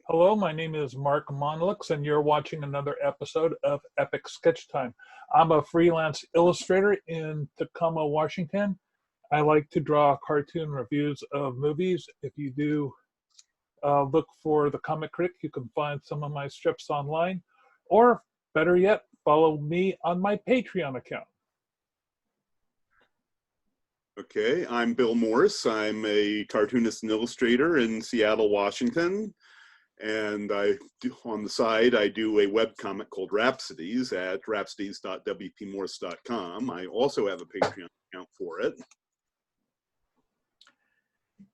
Hello, my name is Mark Monlux, and you're watching another episode of Epic Sketch Time. I'm a freelance illustrator in Tacoma, Washington. I like to draw cartoon reviews of movies. If you do look for the Comic Critic, you can find some of my strips online, or better yet, follow me on my Patreon account. Okay, I'm Bill Morse. I'm a cartoonist and illustrator in Seattle, Washington. And on the side, I do a webcomic called Rhapsodies at rhapsodies.wpmorse.com. I also have a Patreon account for it.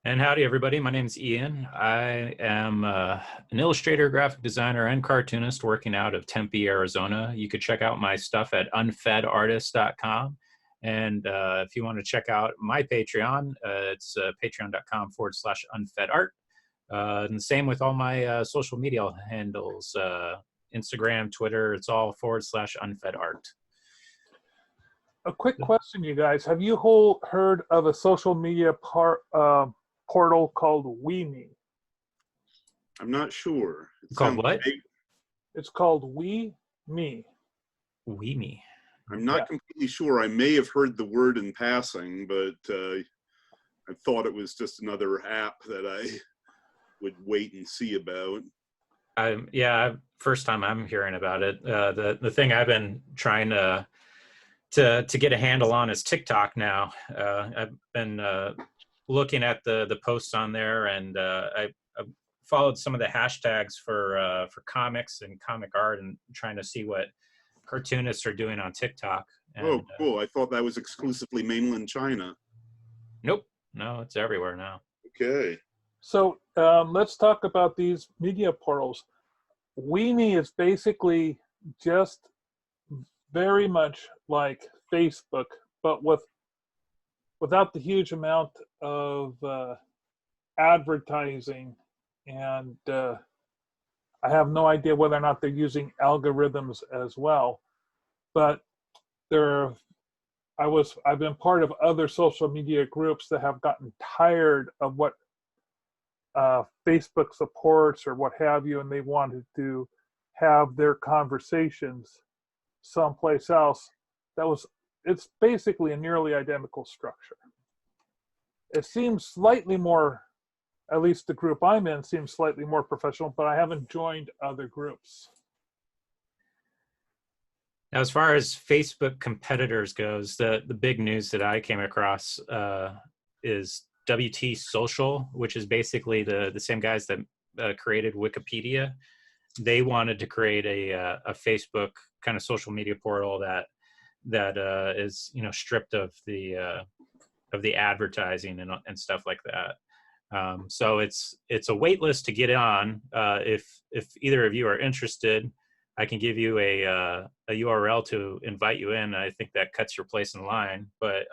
And howdy, everybody. My name is Ian. I am an illustrator, graphic designer, and cartoonist working out of Tempe, Arizona. You could check out my stuff at unfedartist.com. And if you want to check out my Patreon, it's patreon.com/unfedart. And the same with all my social media handles, Instagram, Twitter, it's all /unfedart. A quick question, you guys. Have you heard of a social media portal called WeMe? I'm not sure. Called what? It's called WeMe. WeMe. I'm not completely sure. I may have heard the word in passing, but I thought it was just another app that I would wait and see about. Yeah, first time I'm hearing about it. The thing I've been trying to get a handle on is TikTok now. I've been looking at the posts on there, and I've followed some of the hashtags for comics and comic art, and trying to see what cartoonists are doing on TikTok. And, oh, cool. I thought that was exclusively mainland China. Nope. No, it's everywhere now. Okay. So let's talk about these media portals. WeMe is basically just very much like Facebook, but without the huge amount of advertising, and I have no idea whether or not they're using algorithms as well. But I've been part of other social media groups that have gotten tired of what Facebook supports or what have you, and they wanted to have their conversations someplace else. It's basically a nearly identical structure. It seems slightly more, at least the group I'm in seems slightly more professional, but I haven't joined other groups. Now, as far as Facebook competitors goes, the big news that I came across is WT Social, which is basically the same guys that created Wikipedia. They wanted to create a Facebook kind of social media portal that is stripped of the advertising and stuff like that. So it's a wait list to get on. If either of you are interested, I can give you a URL to invite you in. I think that cuts your place in line. But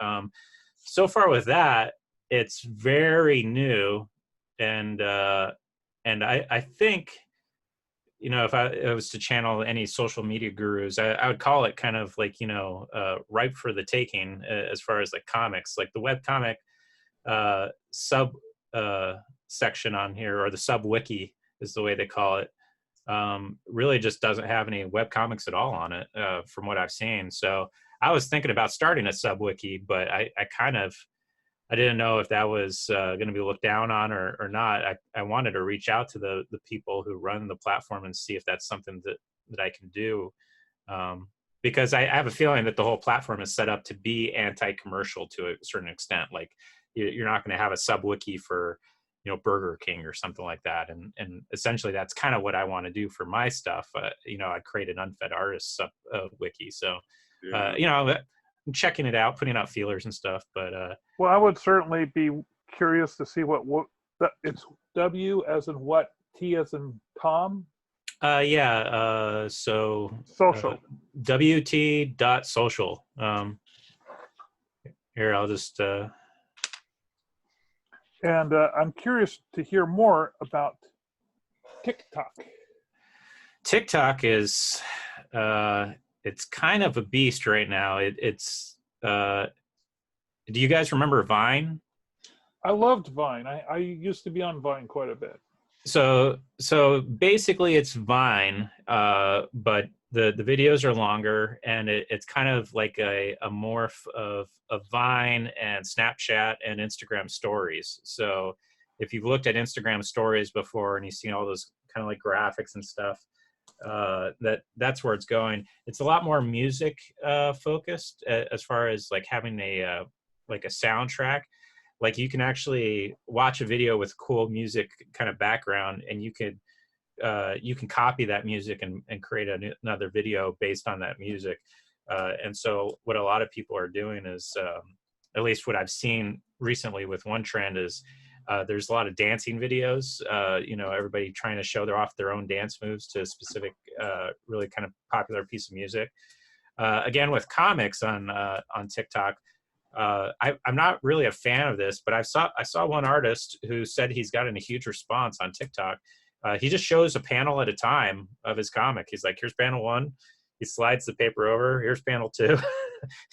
so far with that, it's very new, and I think, if I was to channel any social media gurus, I would call it kind of like ripe for the taking as far as like comics, like the webcomic sub section on here, or the sub wiki is the way they call it. Really just doesn't have any web comics at all on it, from what I've seen. So I was thinking about starting a sub wiki, but I didn't know if that was going to be looked down on or not. I wanted to reach out to the people who run the platform and see if that's something that I can do, because I have a feeling that the whole platform is set up to be anti-commercial to a certain extent. Like you're not going to have a sub wiki for Burger King or something like that, and essentially that's kind of what I want to do for my stuff. I'd create an Unfed artist sub wiki, so I'm checking it out, putting out feelers and stuff. But well, I would certainly be curious to see what it's W as in what, T as in Tom. So social. WT.social. Here, I'll just. And I'm curious to hear more about TikTok. TikTok is, it's kind of a beast right now. It's. Do you guys remember Vine? I loved Vine. I used to be on Vine quite a bit. So basically it's Vine, but the videos are longer, and it's kind of like a morph of Vine and Snapchat and Instagram stories. So if you've looked at Instagram stories before and you've seen all those kind of like graphics and stuff, that's where it's going. It's a lot more music focused, as far as like having a like a soundtrack. Like you can actually watch a video with cool music kind of background, and you can copy that music and create another video based on that music. And so what a lot of people are doing is, at least what I've seen recently with one trend is, there's a lot of dancing videos, everybody trying to show off their own dance moves to a specific, really kind of popular piece of music. Again, with comics on TikTok, I'm not really a fan of this, but I saw one artist who said he's gotten a huge response on TikTok. He just shows a panel at a time of his comic. He's like, here's panel 1. He slides the paper over. Here's panel 2.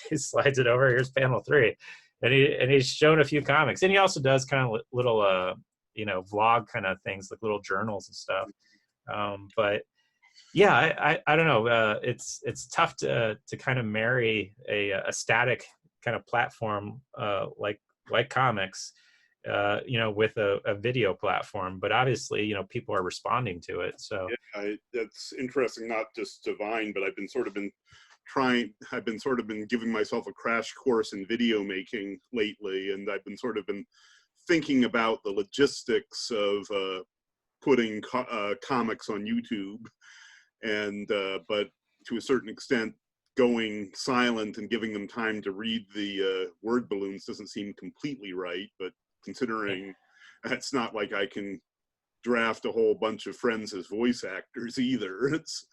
He slides it over. Here's panel 3. And he's shown a few comics. And he also does kind of little, vlog kind of things, like little journals and stuff. But yeah, I don't know. It's tough to kind of marry a static kind of platform like comics, with a video platform. But obviously, people are responding to it. So yeah, that's interesting. Not just to Vine, but I've been sort of been giving myself a crash course in video making lately, and I've been thinking about the logistics of putting comics on YouTube, and but to a certain extent, going silent and giving them time to read the word balloons doesn't seem completely right. But considering it's not like I can draft a whole bunch of friends as voice actors either. It's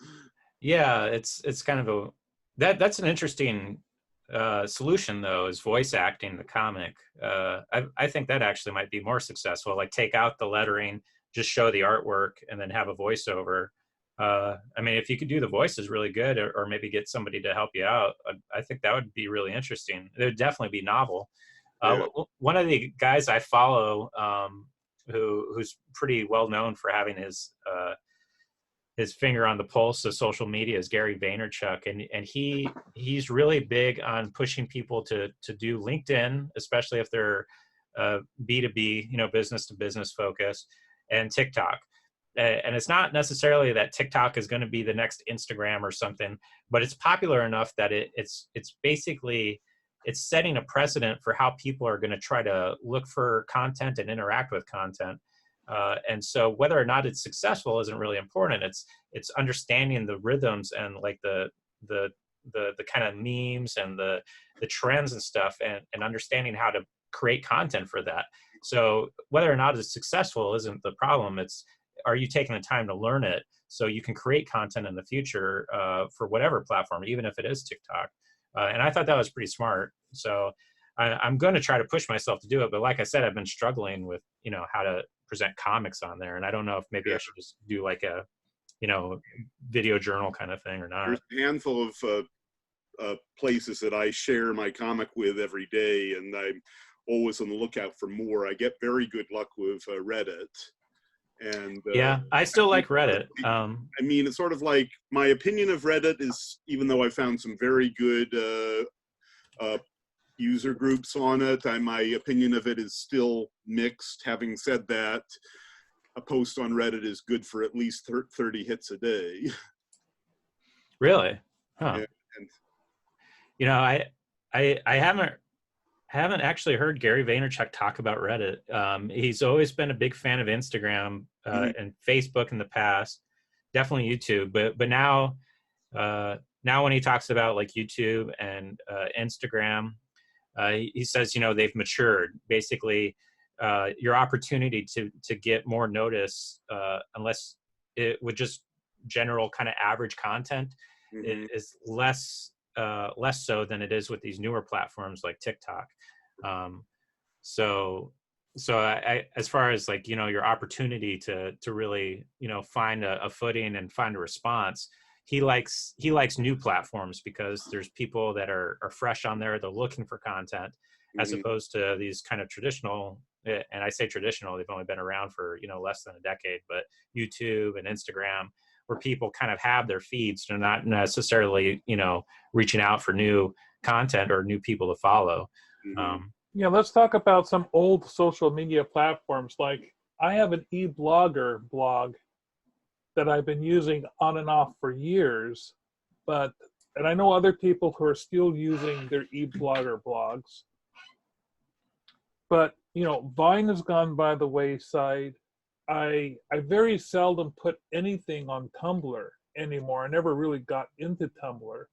kind of that's an interesting solution, though, is voice acting the comic. I think that actually might be more successful. Like take out the lettering, just show the artwork, and then have a voiceover. I mean, if you could do the voices really good, or maybe get somebody to help you out, I think that would be really interesting. It would definitely be novel. Yeah. One of the guys I follow, who's pretty well known for having his finger on the pulse of social media, is Gary Vaynerchuk, and he's really big on pushing people to do LinkedIn, especially if they're B2B, business to business focused, and TikTok. And it's not necessarily that TikTok is going to be the next Instagram or something, but it's popular enough that it's basically, it's setting a precedent for how people are going to try to look for content and interact with content. And so whether or not it's successful isn't really important. It's understanding the rhythms and like the kind of memes and the trends and stuff, and understanding how to create content for that. So whether or not it's successful isn't the problem. It's, are you taking the time to learn it so you can create content in the future for whatever platform, even if it is TikTok. And I thought that was pretty smart. So I'm going to try to push myself to do it. But like I said, I've been struggling with, how to present comics on there. And I don't know if maybe I should just do like a, video journal kind of thing or not. There's a handful of places that I share my comic with every day, and I'm always on the lookout for more. I get very good luck with Reddit. And yeah, I still like Reddit. I mean, it's sort of like, my opinion of Reddit is, even though I found some very good user groups on it, my opinion of it is still mixed. Having said that, a post on Reddit is good for at least 30 hits a day. Really? Huh. Yeah, I haven't actually heard Gary Vaynerchuk talk about Reddit. He's always been a big fan of Instagram and Facebook in the past, definitely YouTube. But now when he talks about like YouTube and Instagram, he says, they've matured. Basically, your opportunity to get more notice, unless it would just general kind of average content, is less so than it is with these newer platforms like TikTok. So I, as far as like, your opportunity to really, find a footing and find a response, he likes new platforms because there's people that are fresh on there. They're looking for content, as opposed to these kind of traditional, and I say traditional, they've only been around for, less than a decade, but YouTube and Instagram, where people kind of have their feeds. They're not necessarily, reaching out for new content or new people to follow. Mhm. Yeah, let's talk about some old social media platforms. Like, I have an e-blogger blog that I've been using on and off for years, and I know other people who are still using their e-blogger blogs. But, Vine has gone by the wayside. I very seldom put anything on Tumblr anymore. I never really got into Tumblr.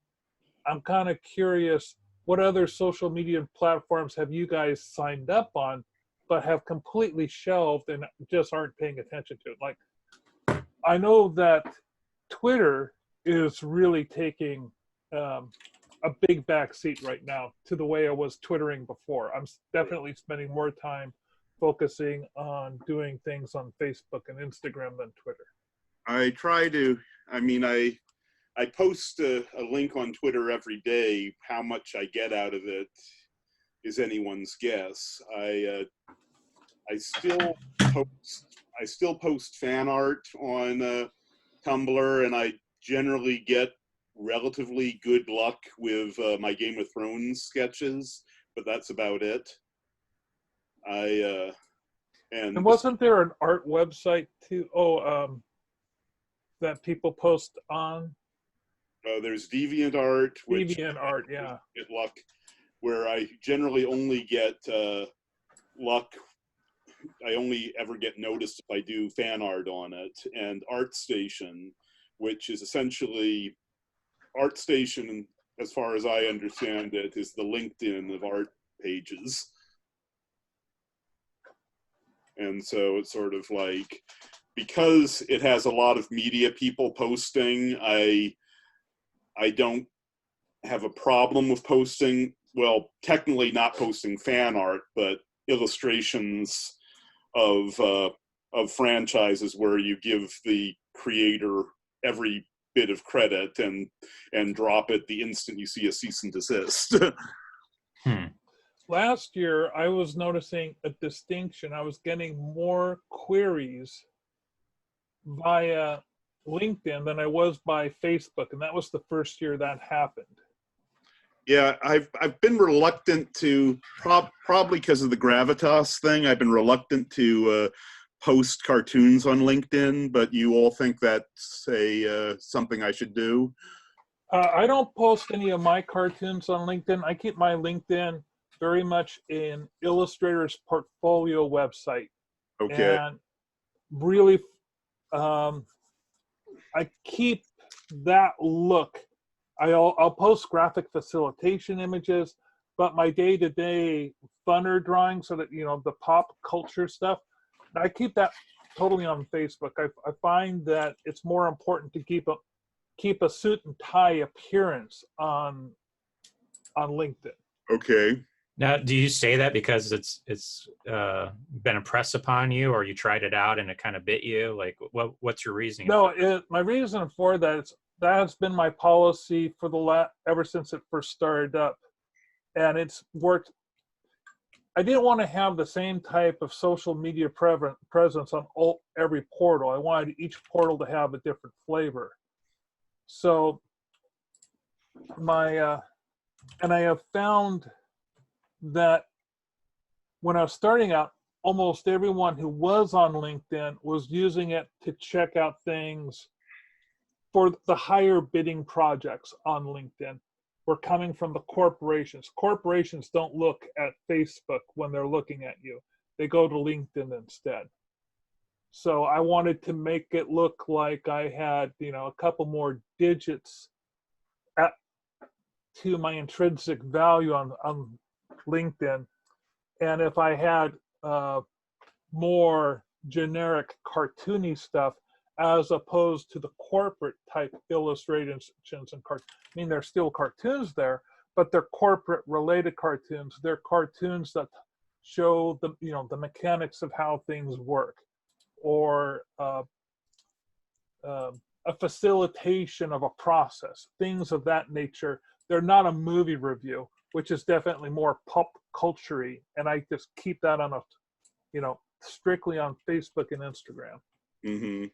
I'm kind of curious, what other social media platforms have you guys signed up on but have completely shelved and just aren't paying attention to it? Like, I know that Twitter is really taking a big backseat right now to the way I was Twittering before. I'm definitely spending more time focusing on doing things on Facebook and Instagram than Twitter. I try to, I post a link on Twitter every day. How much I get out of it is anyone's guess. I still post fan art on Tumblr, and I generally get relatively good luck with my Game of Thrones sketches, but that's about it. And wasn't there an art website too? That people post on? There's DeviantArt, which DeviantArt, yeah. Get luck, where I generally only get luck. I only ever get noticed if I do fan art on it. And ArtStation, which is essentially ArtStation, as far as I understand it, is the LinkedIn of art pages. And so it's sort of like, because it has a lot of media people posting, I don't have a problem with posting, well, technically not posting fan art, but illustrations of franchises where you give the creator every bit of credit and drop it the instant you see a cease and desist. Last year, I was noticing a distinction. I was getting more queries via LinkedIn than I was by Facebook, and that was the first year that happened. Yeah, I've been reluctant to, probably because of the gravitas thing, I've been reluctant to post cartoons on LinkedIn, but you all think that's something I should do? I don't post any of my cartoons on LinkedIn. I keep my LinkedIn very much in Illustrator's portfolio website. Okay. And really, I keep that look. I'll post graphic facilitation images, but my day-to-day funner drawings, so that, the pop culture stuff, I keep that totally on Facebook. I find that it's more important to keep a suit and tie appearance on LinkedIn. Okay. Now, do you say that because it's been impressed upon you, or you tried it out and it kind of bit you? Like, what's your reasoning? No, my reason for that has been my policy for ever since it first started up, and it's worked. I didn't want to have the same type of social media presence on every portal. I wanted each portal to have a different flavor. So and I have found that when I was starting out, almost everyone who was on LinkedIn was using it to check out things for the higher bidding projects on LinkedIn. Were coming from the corporations. Corporations don't look at Facebook when they're looking at you. They go to LinkedIn instead. So I wanted to make it look like I had, a couple more digits to my intrinsic value on LinkedIn. And if I had more generic cartoony stuff, as opposed to the corporate type illustrations and cartoons. I mean, there's still cartoons there, but they're corporate related cartoons. They're cartoons that show the mechanics of how things work, or a facilitation of a process, things of that nature. They're not a movie review, which is definitely more pop culture-y, and I just keep that on a strictly on Facebook and Instagram. Mm-hmm.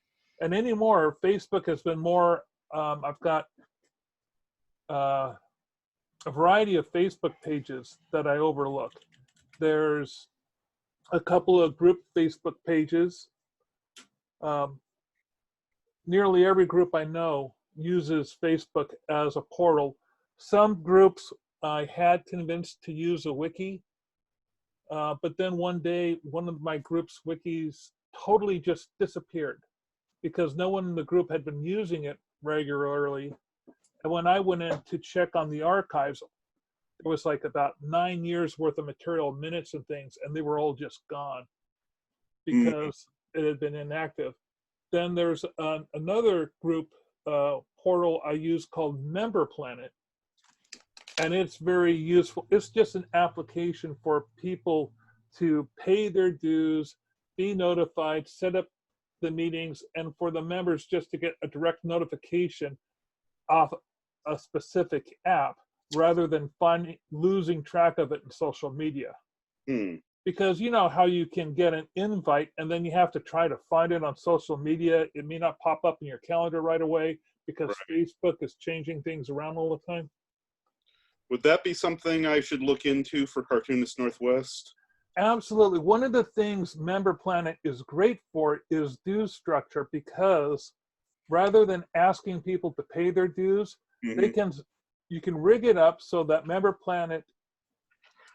And anymore, Facebook has been more, I've got a variety of Facebook pages that I overlook. There's a couple of group Facebook pages. Nearly every group I know uses Facebook as a portal. Some groups I had convinced to use a wiki, but then one day, one of my group's wikis totally just disappeared because no one in the group had been using it regularly. And when I went in to check on the archives, there was like about 9 years worth of material, minutes and things, and they were all just gone because it had been inactive. Then there's another group portal I use called Member Planet, and it's very useful. It's just an application for people to pay their dues, be notified, set up the meetings, and for the members just to get a direct notification off a specific app rather than losing track of it in social media. Because you know how you can get an invite and then you have to try to find it on social media. It may not pop up in your calendar right away because Facebook is changing things around all the time. Would that be something I should look into for Cartoonist Northwest? Absolutely. One of the things Member Planet is great for is dues structure, because rather than asking people to pay their dues, you can rig it up so that Member Planet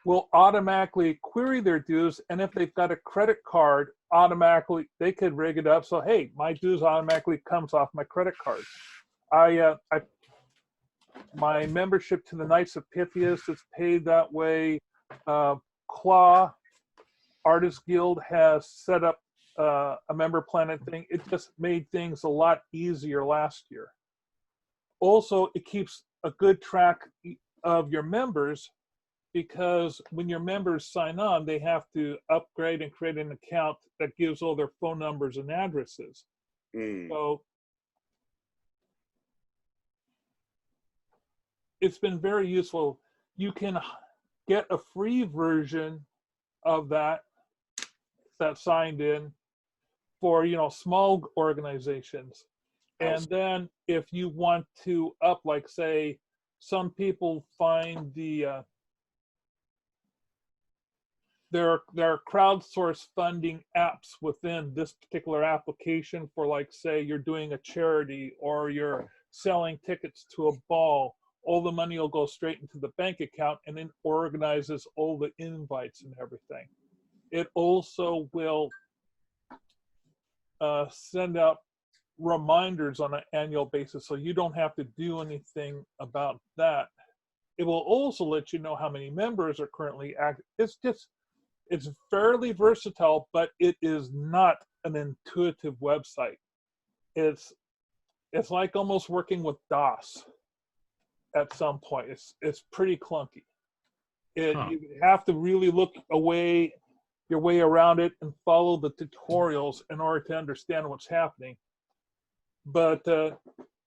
will automatically query their dues, and if they've got a credit card, automatically they could rig it up so, hey, my dues automatically comes off my credit card. My membership to the Knights of Pythias is paid that way. Claw Artist Guild has set up a Member Planet thing. It just made things a lot easier last year. Also, it keeps a good track of your members, because when your members sign on, they have to upgrade and create an account that gives all their phone numbers and addresses. So it's been very useful. You can get a free version of that signed in for small organizations. And then if you want to up, like say, some people find there are crowdsourced funding apps within this particular application for, like, say, you're doing a charity or you're selling tickets to a ball. All the money will go straight into the bank account, and then organizes all the invites and everything. It also will send out reminders on an annual basis, so you don't have to do anything about that. It will also let you know how many members are currently active. It's fairly versatile, but it is not an intuitive website. It's like almost working with DOS at some point. It's pretty clunky. You have to really look your way around it and follow the tutorials in order to understand what's happening. But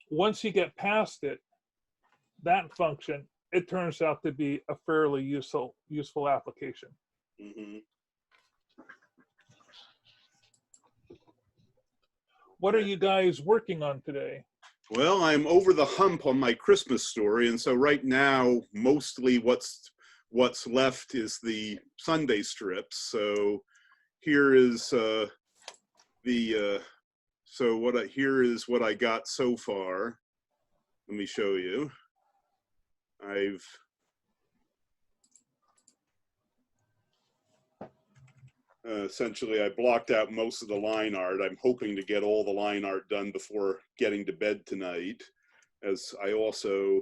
once you get past it, that function, it turns out to be a fairly useful application. What are you guys working on today? Well, I'm over the hump on my Christmas story, and so right now, mostly what's left is the Sunday strips. So here is here is what I got so far. Let me show you. Essentially, I blocked out most of the line art. I'm hoping to get all the line art done before getting to bed tonight. As I also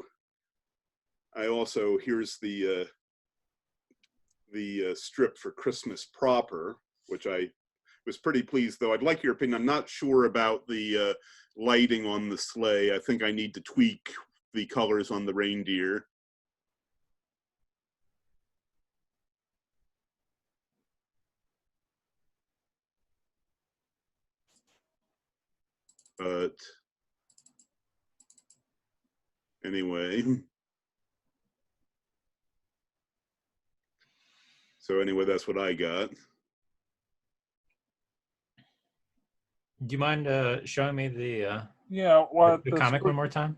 here's the strip for Christmas proper, which I was pretty pleased, though. I'd like your opinion. I'm not sure about the lighting on the sleigh. I think I need to tweak the colors on the reindeer. But anyway, so anyway, that's what I got. Do you mind showing me the Yeah, well, the comic one more time?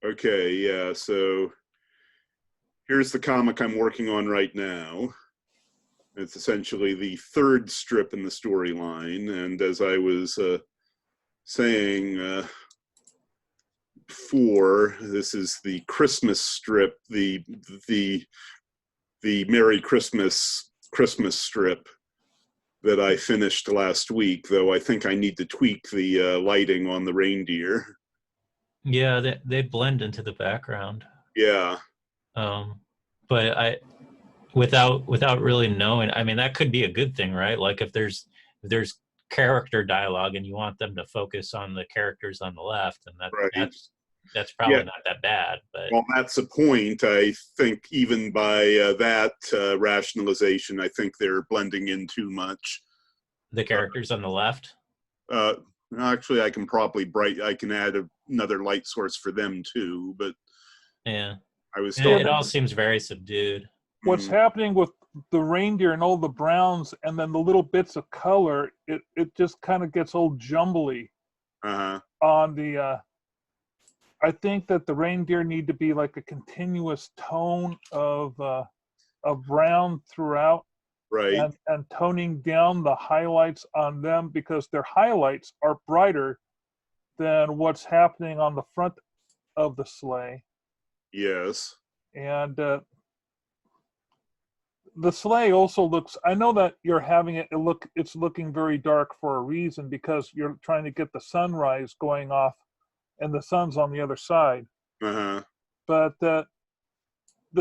Okay, yeah, so here's the comic I'm working on right now. It's essentially the third strip in the storyline, and as I was saying before, this is the Christmas strip, the Merry Christmas strip that I finished last week, though I think I need to tweak the lighting on the reindeer. Yeah, they blend into the background. Yeah. But without really knowing, I mean, that could be a good thing, right? Like if there's character dialogue and you want them to focus on the characters on the left, and Right. that's probably Yeah. not that bad. But Well, that's the point. I think even by that rationalization, I think they're blending in too much. the characters on the left. Actually, I can add another light source for them too, but Yeah, I was it all seems very subdued. what's happening with the reindeer and all the browns and then the little bits of color, it just kind of gets all jumbly on the I think that the reindeer need to be like a continuous tone of brown throughout, right. and toning down the highlights on them, because their highlights are brighter than what's happening on the front of the sleigh. Yes. And the sleigh also looks, I know that you're having it's looking very dark for a reason, because you're trying to get the sunrise going off and the sun's on the other side. But the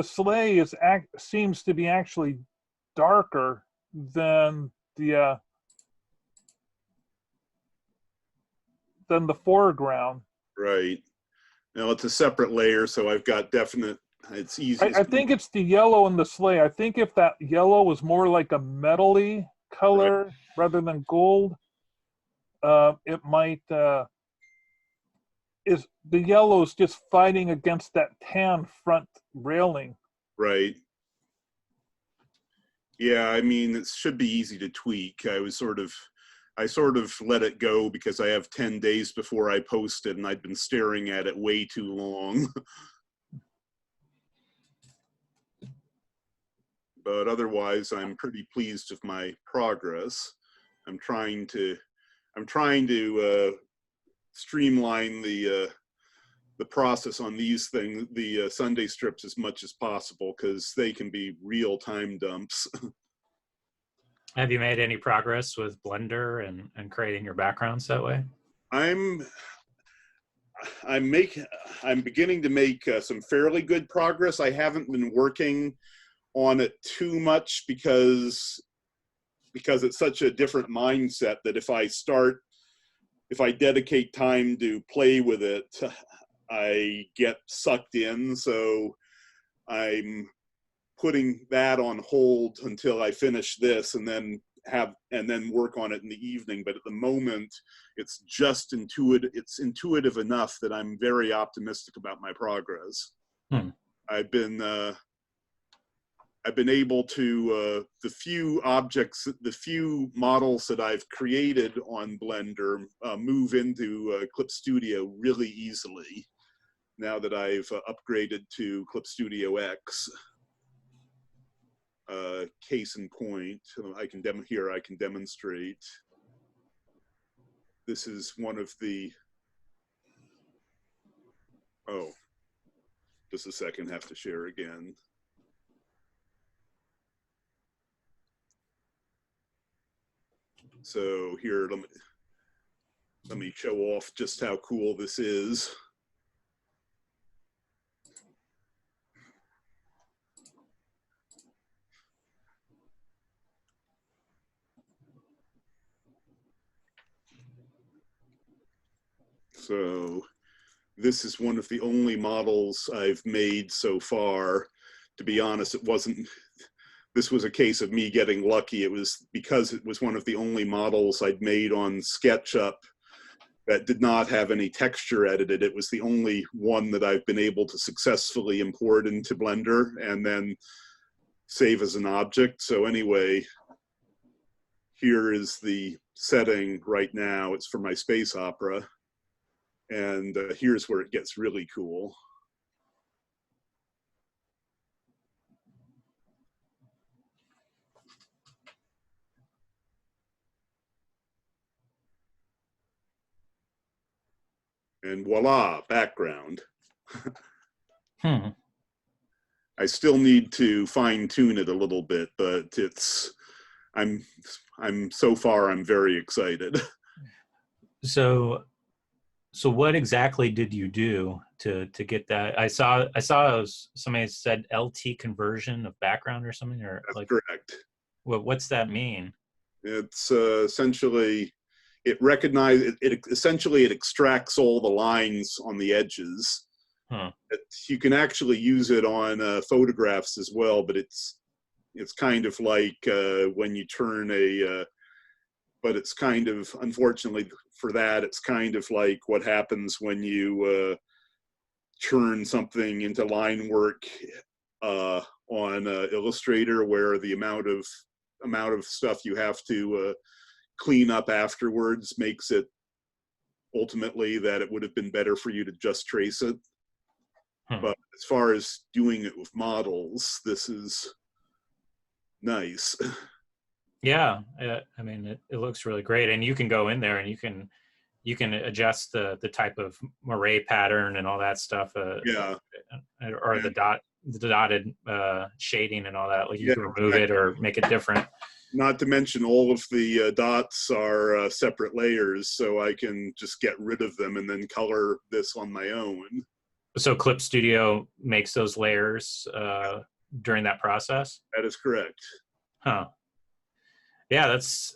sleigh seems to be actually darker than the foreground. Right. Now it's a separate layer, so I've got definite. It's easy. I think it's the yellow in the sleigh. I think if that yellow was more like a metally color rather than gold, it might. Is the yellow is just fighting against that tan front railing? Right. Yeah, I mean, it should be easy to tweak. I sort of let it go because I have 10 days before I post it, and I'd been staring at it way too long. But otherwise, I'm pretty pleased with my progress. I'm trying to streamline the process on these things, the Sunday strips, as much as possible, because they can be real time dumps. Have you made any progress with Blender and creating your backgrounds that way? I'm beginning to make some fairly good progress. I haven't been working on it too much because it's such a different mindset that if I dedicate time to play with it, I get sucked in. So I'm putting that on hold until I finish this, and then work on it in the evening. But at the moment, it's just intuitive. It's intuitive enough that I'm very optimistic about my progress. I've been able to the few models that I've created on Blender move into Clip Studio really easily now that I've upgraded to Clip Studio X. Case in point, I can demonstrate. This is one of the, oh, just a second, have to share again. So here, let me show off just how cool this is. So this is one of the only models I've made so far. To be honest, this was a case of me getting lucky. It was because it was one of the only models I'd made on SketchUp that did not have any texture edited. It was the only one that I've been able to successfully import into Blender and then save as an object. So anyway, here is the setting right now. It's for my space opera. And here's where it gets really cool. And voila, background. I still need to fine tune it a little bit, but I'm so far, I'm very excited. So what exactly did you do to get that? I saw somebody said LT conversion of background or something, or That's like, correct. what's that mean? It's essentially, it essentially extracts all the lines on the edges. You can actually use it on photographs as well, but it's kind of like when you turn but it's kind of, unfortunately for that, it's kind of like what happens when you turn something into line work on Illustrator, where the amount of stuff you have to clean up afterwards makes it ultimately that it would have been better for you to just trace it. But as far as doing it with models, this is nice. Yeah, I mean, it looks really great, and you can go in there and you can adjust the type of moire pattern and all that stuff. Yeah. Or the dotted shading and all that. Like you can remove it or make it different. Not to mention all of the dots are separate layers, so I can just get rid of them and then color this on my own. So Clip Studio makes those layers during that process? That is correct. Huh. Yeah, that's.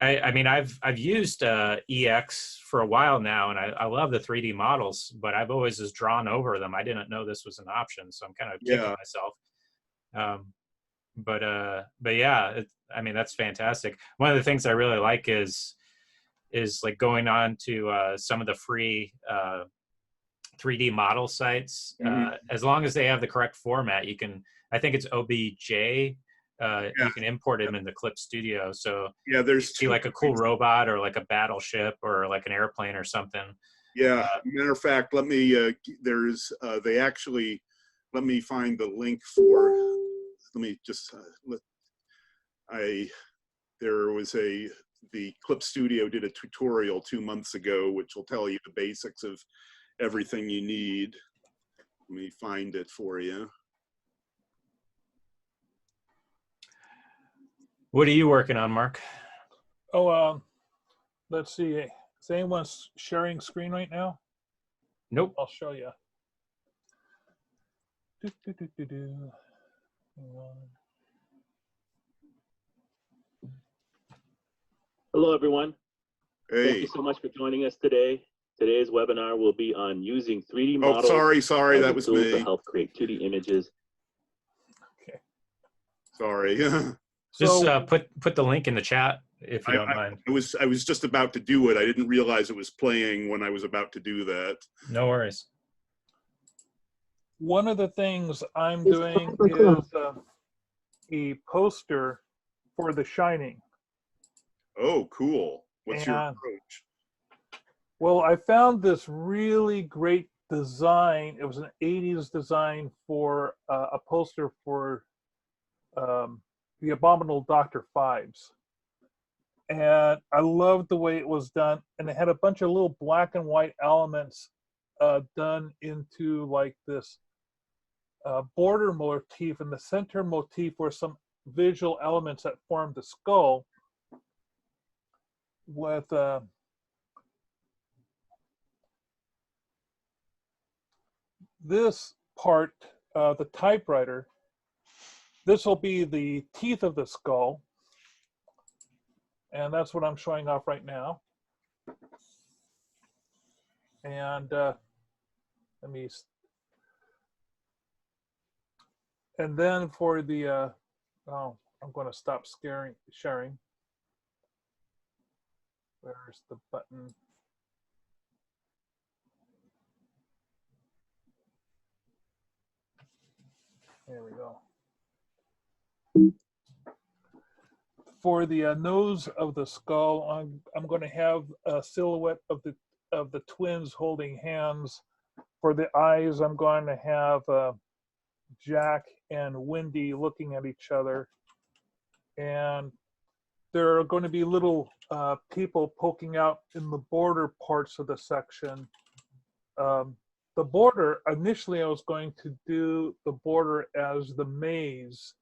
I mean, I've used EX for a while now, and I love the 3D models, but I've always just drawn over them. I didn't know this was an option, so I'm kind of kicking myself. But yeah, I mean, that's fantastic. One of the things I really like is like going on to some of the free 3D model sites. As long as they have the correct format, you can. I think it's OBJ. You can import them in the Clip Studio. So yeah, there's see like a cool robot or like a battleship or like an airplane or something. Yeah, matter of fact, let me. There's they actually. Let me find the link for. Let me just. There was the Clip Studio did a tutorial 2 months ago, which will tell you the basics of everything you need. Let me find it for you. What are you working on, Mark? Oh, let's see. Is anyone sharing screen right now? Nope. I'll show you. Hello, everyone. Hey. Thank you so much for joining us today. Today's webinar will be on using 3D models. Oh, sorry, that was me. To help create 2D images. Okay. Sorry. Just put the link in the chat if you don't mind. I was just about to do it. I didn't realize it was playing when I was about to do that. No worries. One of the things I'm doing is a poster for The Shining. Oh, cool. What's your approach? Well, I found this really great design. It was an 80s design for a poster for The Abominable Dr. Fives. And I loved the way it was done. And it had a bunch of little black and white elements done into like this border motif, and the center motif were some visual elements that formed the skull with this part, the typewriter. This will be the teeth of the skull, and that's what I'm showing off right now. And let me. And then for the, oh, I'm going to stop sharing. Where's the button? There we go. for the nose of the skull, I'm going to have a silhouette of the twins holding hands. For the eyes, I'm going to have Jack and Wendy looking at each other, and there are going to be little people poking out in the border parts of the section. The border, initially I was going to do the border as the maze,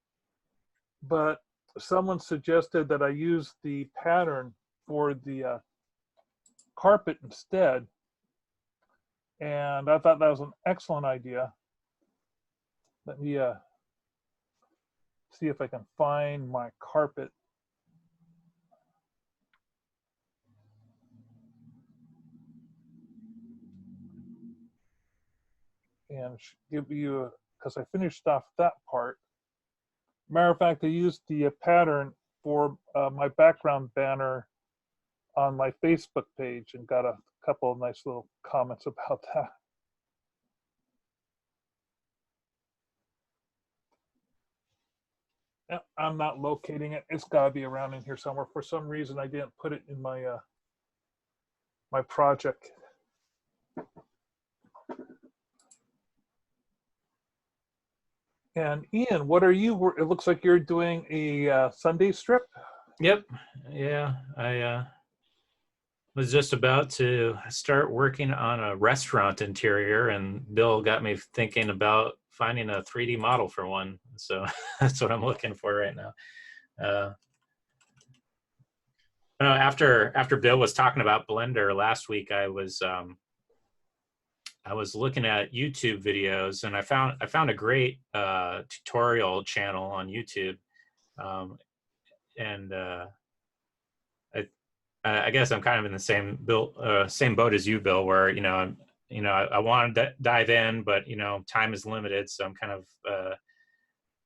but someone suggested that I use the pattern for the carpet instead. And I thought that was an excellent idea. Let me see if I can find my carpet. And give you, because I finished off that part. Matter of fact, I used the pattern for my background banner on my Facebook page and got a couple of nice little comments about that. I'm not locating it. It's got to be around in here somewhere. For some reason, I didn't put it in my my project. And Ian, what are you? It looks like you're doing a Sunday strip. Yep. Yeah. I was just about to start working on a restaurant interior, and Bill got me thinking about finding a 3D model for one. So that's what I'm looking for right now. After Bill was talking about Blender last week, I was looking at YouTube videos, and I found a great tutorial channel on YouTube, and I guess I'm kind of in the same boat as you, Bill, where I want to dive in, but time is limited, so I'm kind of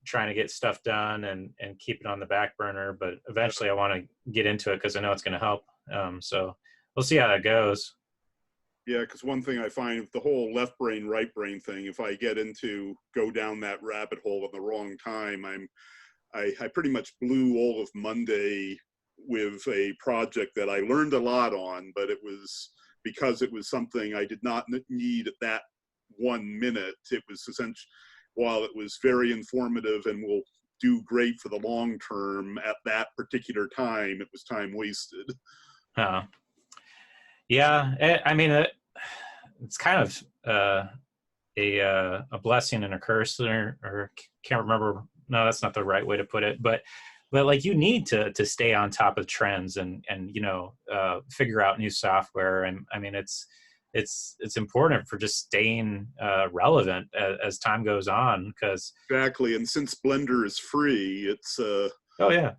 trying to get stuff done and keep it on the back burner. But eventually, I want to get into it because I know it's going to help. So we'll see how that goes. Yeah, because one thing I find, the whole left brain, right brain thing, if I go down that rabbit hole at the wrong time, I pretty much blew all of Monday with a project that I learned a lot on, but it was because it was something I did not need at that 1 minute. It was essentially, while it was very informative and will do great for the long term, at that particular time, it was time wasted. Yeah, I mean, it's kind of a blessing and a curse, or can't remember. No, that's not the right way to put it. But like, you need to stay on top of trends and figure out new software. And I mean, it's important for just staying relevant as time goes on, because exactly. And since Blender is free, it's oh yeah.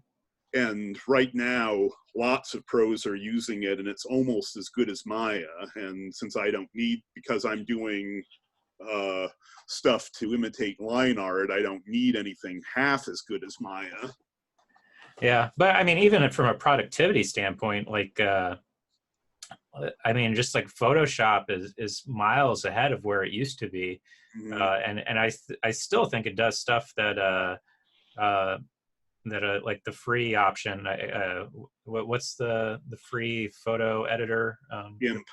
And right now, lots of pros are using it, and it's almost as good as Maya. And since I don't need, because I'm doing stuff to imitate line art, I don't need anything half as good as Maya. Yeah, but I mean, even from a productivity standpoint, like, I mean, just like Photoshop is miles ahead of where it used to be. Mm-hmm. And I still think it does stuff that like the free option. What's the free photo editor? GIMP.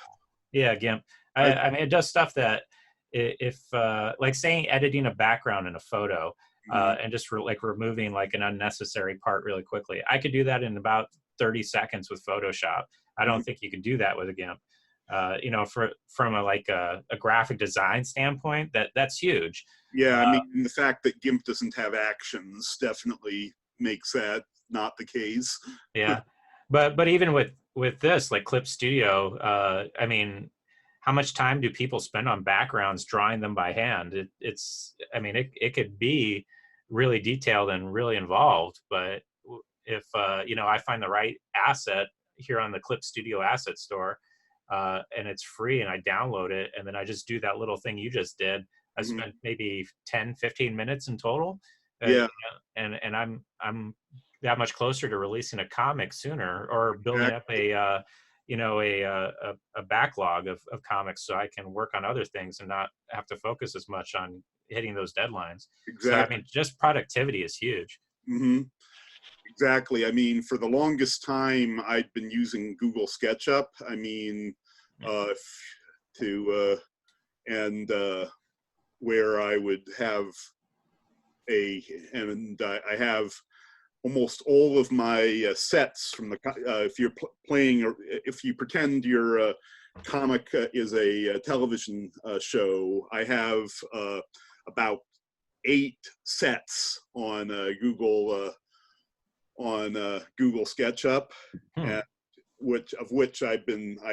Yeah, GIMP. I mean, it does stuff that if like saying editing a background in a photo, and just like removing like an unnecessary part really quickly. I could do that in about 30 seconds with Photoshop. I don't think you could do that with a GIMP. From a graphic design standpoint, that's huge. Yeah, I mean, the fact that GIMP doesn't have actions definitely makes that not the case. Yeah, but even with this, like Clip Studio, I mean, how much time do people spend on backgrounds drawing them by hand? I mean, it could be really detailed and really involved, but if I find the right asset here on the Clip Studio asset store, and it's free, and I download it, and then I just do that little thing you just did, I spent maybe 10-15 minutes in total. Yeah. And I'm that much closer to releasing a comic sooner, or building up a backlog of comics, so I can work on other things and not have to focus as much on hitting those deadlines. Exactly. So I mean, just productivity is huge. Mm-hmm. exactly. I mean, for the longest time, I'd been using Google SketchUp. I mean, where I would have I have almost all of my sets from the, if you're playing, or if you pretend your comic is a television show, I have about 8 sets on Google SketchUp, and which I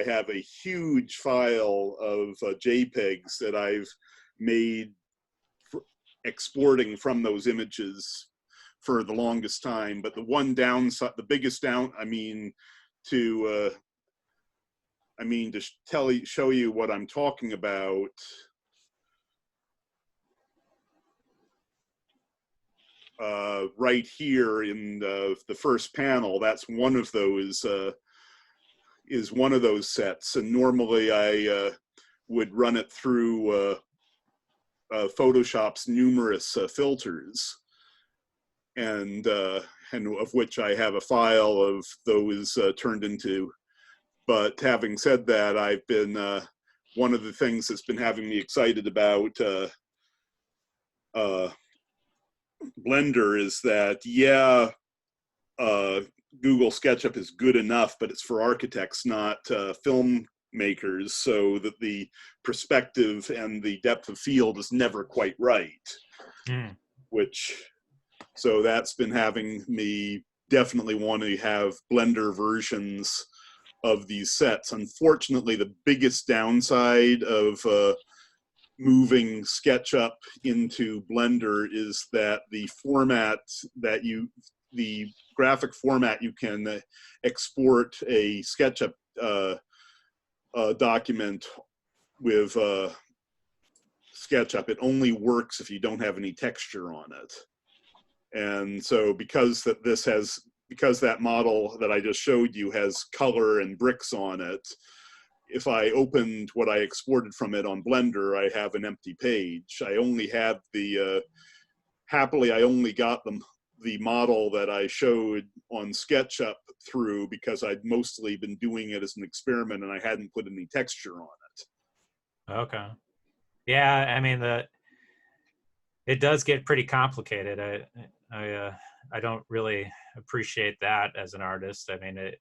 have a huge file of JPEGs that I've made exporting from those images for the longest time. But the one downside, the biggest down, to show you what I'm talking about. Right here in the first panel, that's one of those, is one of those sets. And normally I would run it through Photoshop's numerous filters, and of which I have a file of those turned into. But having said that, I've been, one of the things that's been having me excited about Blender is that, yeah, Google SketchUp is good enough, but it's for architects, not filmmakers, so that the perspective and the depth of field is never quite right. So that's been having me definitely want to have Blender versions of these sets. Unfortunately, the biggest downside of moving SketchUp into Blender is that the graphic format you can export a SketchUp document with SketchUp, it only works if you don't have any texture on it. And so because that model that I just showed you has color and bricks on it, if I opened what I exported from it on Blender, I have an empty page. I only have the, happily I only got the model that I showed on SketchUp through, because I'd mostly been doing it as an experiment and I hadn't put any texture on it. Okay. Yeah, I mean, it does get pretty complicated. I don't really appreciate that as an artist. I mean,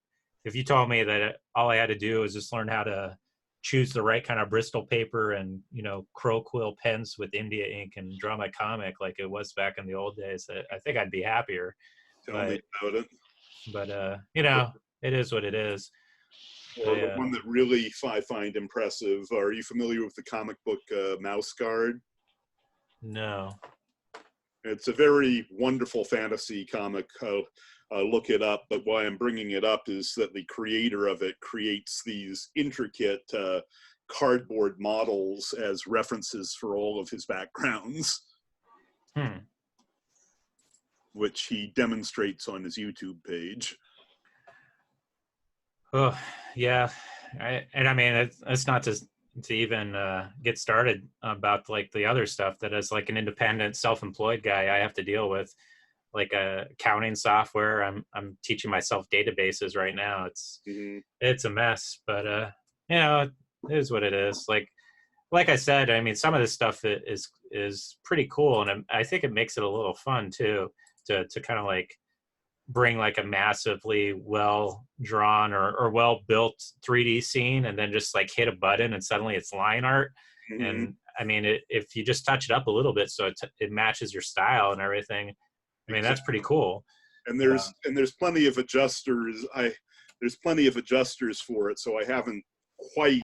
if you told me that all I had to do was just learn how to choose the right kind of Bristol paper and, crow quill pens with India ink and draw my comic like it was back in the old days, I think I'd be happier. Tell me about it. But, it is what it is. Or the one that really I find impressive, are you familiar with the comic book Mouse Guard? No. It's a very wonderful fantasy comic. Look it up, but why I'm bringing it up is that the creator of it creates these intricate cardboard models as references for all of his backgrounds, which he demonstrates on his YouTube page. Oh, yeah. I mean, it's not to even get started about like the other stuff that as like an independent self-employed guy I have to deal with, like accounting software. I'm teaching myself databases right now. It's a mess, but it is what it is. Like I said, I mean, some of this stuff is pretty cool, and I think it makes it a little fun too, to kind of like bring like a massively well drawn or well built 3D scene and then just like hit a button and suddenly it's line art. And I mean, if you just touch it up a little bit so it matches your style and everything, I mean, that's pretty cool. And there's plenty of adjusters. There's plenty of adjusters for it, so I haven't quite